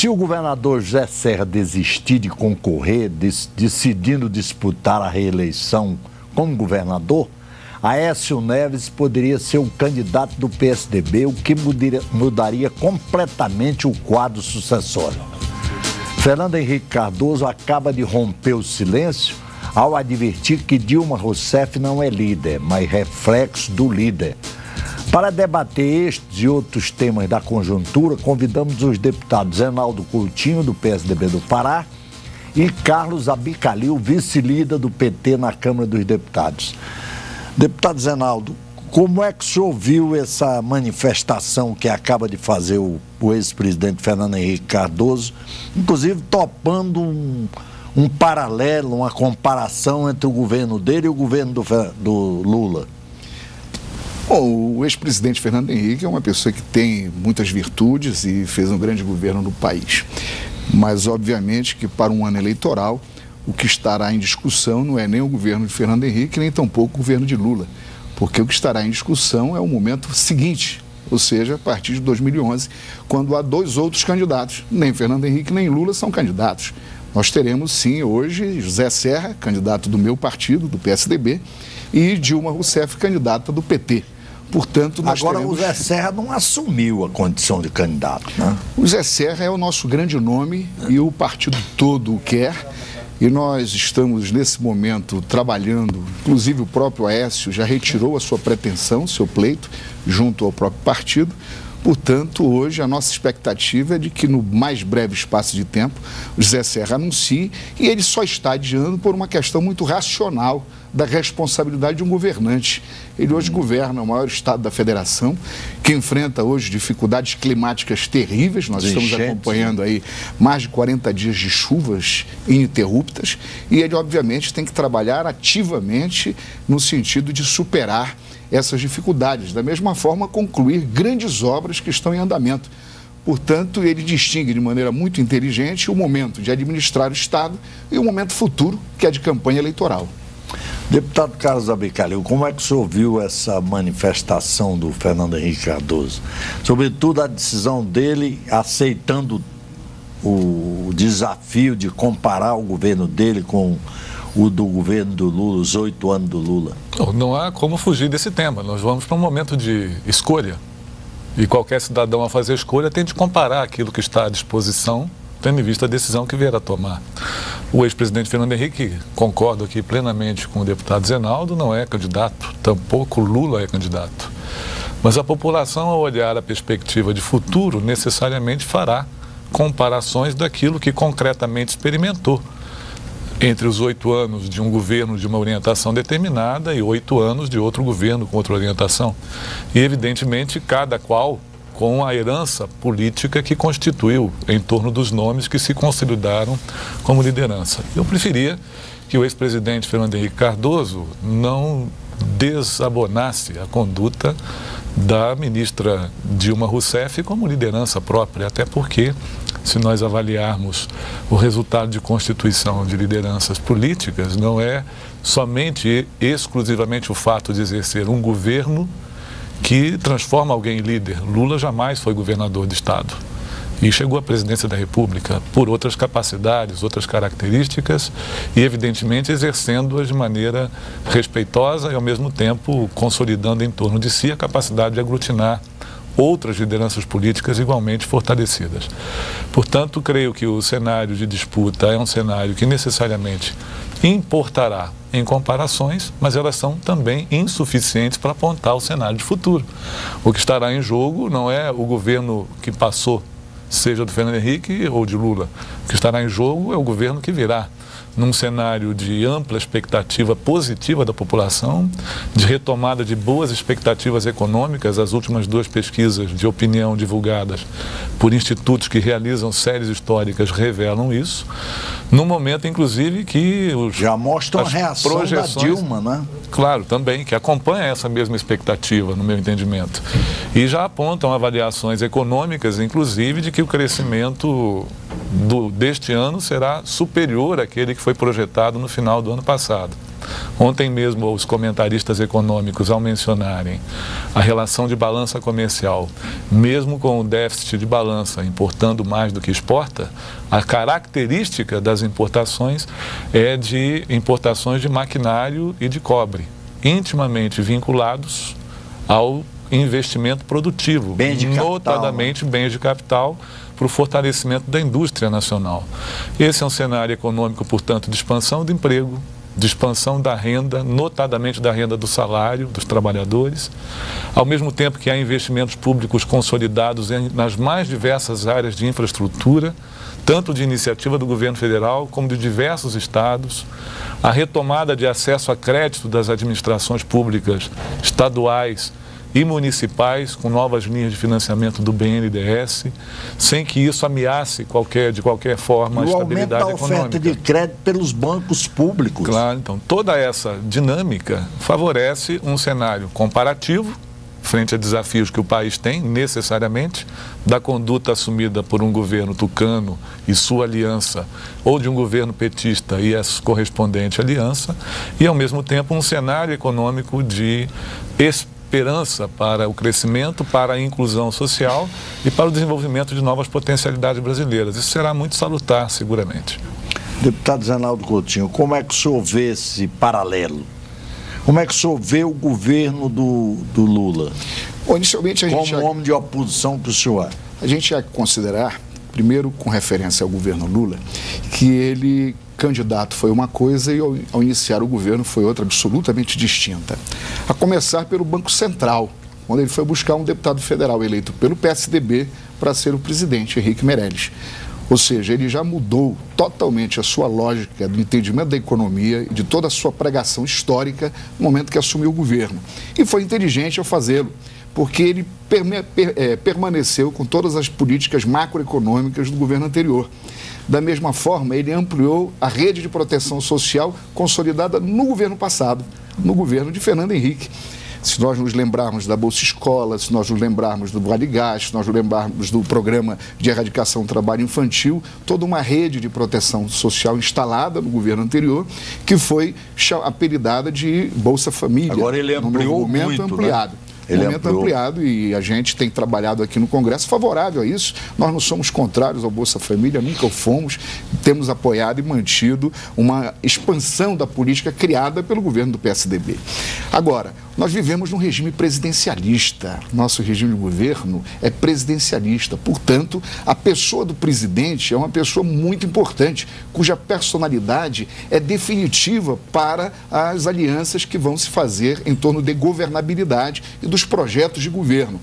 Se o governador José Serra desistir de concorrer, decidindo disputar a reeleição como governador, Aécio Neves poderia ser o candidato do PSDB, o que mudaria completamente o quadro sucessório. Fernando Henrique Cardoso acaba de romper o silêncio ao advertir que Dilma Rousseff não é líder, mas reflexo do líder. Para debater estes e outros temas da conjuntura, convidamos os deputados Zenaldo Coutinho, do PSDB do Pará, e Carlos Abicalil, vice-líder do PT na Câmara dos Deputados. Deputado Zenaldo, como é que o senhor viu essa manifestação que acaba de fazer o ex-presidente Fernando Henrique Cardoso, inclusive topando um paralelo, uma comparação entre o governo dele e o governo do Lula? Bom, o ex-presidente Fernando Henrique é uma pessoa que tem muitas virtudes e fez um grande governo no país. Mas, obviamente, que para um ano eleitoral, o que estará em discussão não é nem o governo de Fernando Henrique, nem tampouco o governo de Lula. Porque o que estará em discussão é o momento seguinte, ou seja, a partir de 2011, quando há dois outros candidatos. Nem Fernando Henrique nem Lula são candidatos. Nós teremos, sim, hoje, José Serra, candidato do meu partido, do PSDB, e Dilma Rousseff, candidata do PT. Portanto, nós Agora, teremos... o José Serra não assumiu a condição de candidato, né? O José Serra é o nosso grande nome e o partido todo o quer. E nós estamos, nesse momento, trabalhando, inclusive o próprio Aécio já retirou a sua pretensão, seu pleito, junto ao próprio partido. Portanto, hoje a nossa expectativa é de que no mais breve espaço de tempo o José Serra anuncie, e ele só está adiando por uma questão muito racional da responsabilidade de um governante. Ele hoje governa o maior estado da federação, que enfrenta hoje dificuldades climáticas terríveis. Nós estamos acompanhando aí mais de 40 dias de chuvas ininterruptas, e ele obviamente tem que trabalhar ativamente no sentido de superar essas dificuldades, da mesma forma concluir grandes obras que estão em andamento. Portanto, ele distingue de maneira muito inteligente o momento de administrar o Estado e o momento futuro, que é de campanha eleitoral. Deputado Carlos Abicalil, como é que o senhor viu essa manifestação do Fernando Henrique Cardoso? Sobretudo a decisão dele aceitando o desafio de comparar o governo dele com o do governo do Lula, os 8 anos do Lula. Não há como fugir desse tema. Nós vamos para um momento de escolha. E qualquer cidadão a fazer escolha tem de comparar aquilo que está à disposição, tendo em vista a decisão que vier a tomar. O ex-presidente Fernando Henrique, concordo aqui plenamente com o deputado Zenaldo, não é candidato, tampouco Lula é candidato. Mas a população, ao olhar a perspectiva de futuro, necessariamente fará comparações daquilo que concretamente experimentou entre os 8 anos de um governo de uma orientação determinada e 8 anos de outro governo com outra orientação. E, evidentemente, cada qual com a herança política que constituiu em torno dos nomes que se consolidaram como liderança. Eu preferia que o ex-presidente Fernando Henrique Cardoso não desabonasse a conduta da ministra Dilma Rousseff como liderança própria, até porque, se nós avaliarmos o resultado de constituição de lideranças políticas, não é somente e exclusivamente o fato de exercer um governo que transforma alguém em líder. Lula jamais foi governador de Estado e chegou à presidência da República por outras capacidades, outras características e, evidentemente, exercendo-as de maneira respeitosa e, ao mesmo tempo, consolidando em torno de si a capacidade de aglutinar outras lideranças políticas igualmente fortalecidas. Portanto, creio que o cenário de disputa é um cenário que necessariamente importará em comparações, mas elas são também insuficientes para apontar o cenário de futuro. O que estará em jogo não é o governo que passou, seja do Fernando Henrique ou de Lula. O que estará em jogo é o governo que virá, num cenário de ampla expectativa positiva da população, de retomada de boas expectativas econômicas. As últimas 2 pesquisas de opinião divulgadas por institutos que realizam séries históricas revelam isso, no momento, inclusive, que já mostram a reação projeções, da Dilma, né? Claro, também, que acompanha essa mesma expectativa, no meu entendimento. E já apontam avaliações econômicas, inclusive, de que o crescimento deste ano será superior àquele que foi projetado no final do ano passado. Ontem mesmo os comentaristas econômicos, ao mencionarem a relação de balança comercial, mesmo com o déficit de balança importando mais do que exporta, a característica das importações é de importações de maquinário e de cobre, intimamente vinculados ao investimento produtivo, notadamente bens de capital, para o fortalecimento da indústria nacional. Esse é um cenário econômico, portanto, de expansão do emprego, de expansão da renda, notadamente da renda do salário dos trabalhadores, ao mesmo tempo que há investimentos públicos consolidados nas mais diversas áreas de infraestrutura, tanto de iniciativa do governo federal como de diversos estados, a retomada de acesso a crédito das administrações públicas estaduais e municipais, com novas linhas de financiamento do BNDES, sem que isso ameace de qualquer forma a estabilidade econômica. O aumento da oferta de crédito pelos bancos públicos. Claro, então, toda essa dinâmica favorece um cenário comparativo, frente a desafios que o país tem, necessariamente, da conduta assumida por um governo tucano e sua aliança, ou de um governo petista e a correspondente aliança, e, ao mesmo tempo, um cenário econômico de esperança para o crescimento, para a inclusão social e para o desenvolvimento de novas potencialidades brasileiras. Isso será muito salutar, seguramente. Deputado Zenaldo Coutinho, como é que o senhor vê esse paralelo? Como é que o senhor vê o governo do Lula? Bom, inicialmente como homem de oposição que o senhor é? A gente ia considerar, primeiro com referência ao governo Lula, que ele, candidato, foi uma coisa e ao iniciar o governo foi outra absolutamente distinta. A começar pelo Banco Central, onde ele foi buscar um deputado federal eleito pelo PSDB para ser o presidente, Henrique Meirelles. Ou seja, ele já mudou totalmente a sua lógica do entendimento da economia e de toda a sua pregação histórica no momento que assumiu o governo. E foi inteligente ao fazê-lo, porque ele permaneceu com todas as políticas macroeconômicas do governo anterior. Da mesma forma, ele ampliou a rede de proteção social consolidada no governo passado, no governo de Fernando Henrique. Se nós nos lembrarmos da Bolsa Escola, se nós nos lembrarmos do Vale Gás, se nós nos lembrarmos do Programa de Erradicação do Trabalho Infantil, toda uma rede de proteção social instalada no governo anterior, que foi apelidada de Bolsa Família. Agora ele ampliou muito, ampliado. Né? Ele ampliado e a gente tem trabalhado aqui no Congresso favorável a isso. Nós não somos contrários ao Bolsa Família, nunca o fomos. Temos apoiado e mantido uma expansão da política criada pelo governo do PSDB. Agora, nós vivemos num regime presidencialista. Nosso regime de governo é presidencialista. Portanto, a pessoa do presidente é uma pessoa muito importante, cuja personalidade é definitiva para as alianças que vão se fazer em torno de governabilidade e dos projetos de governo.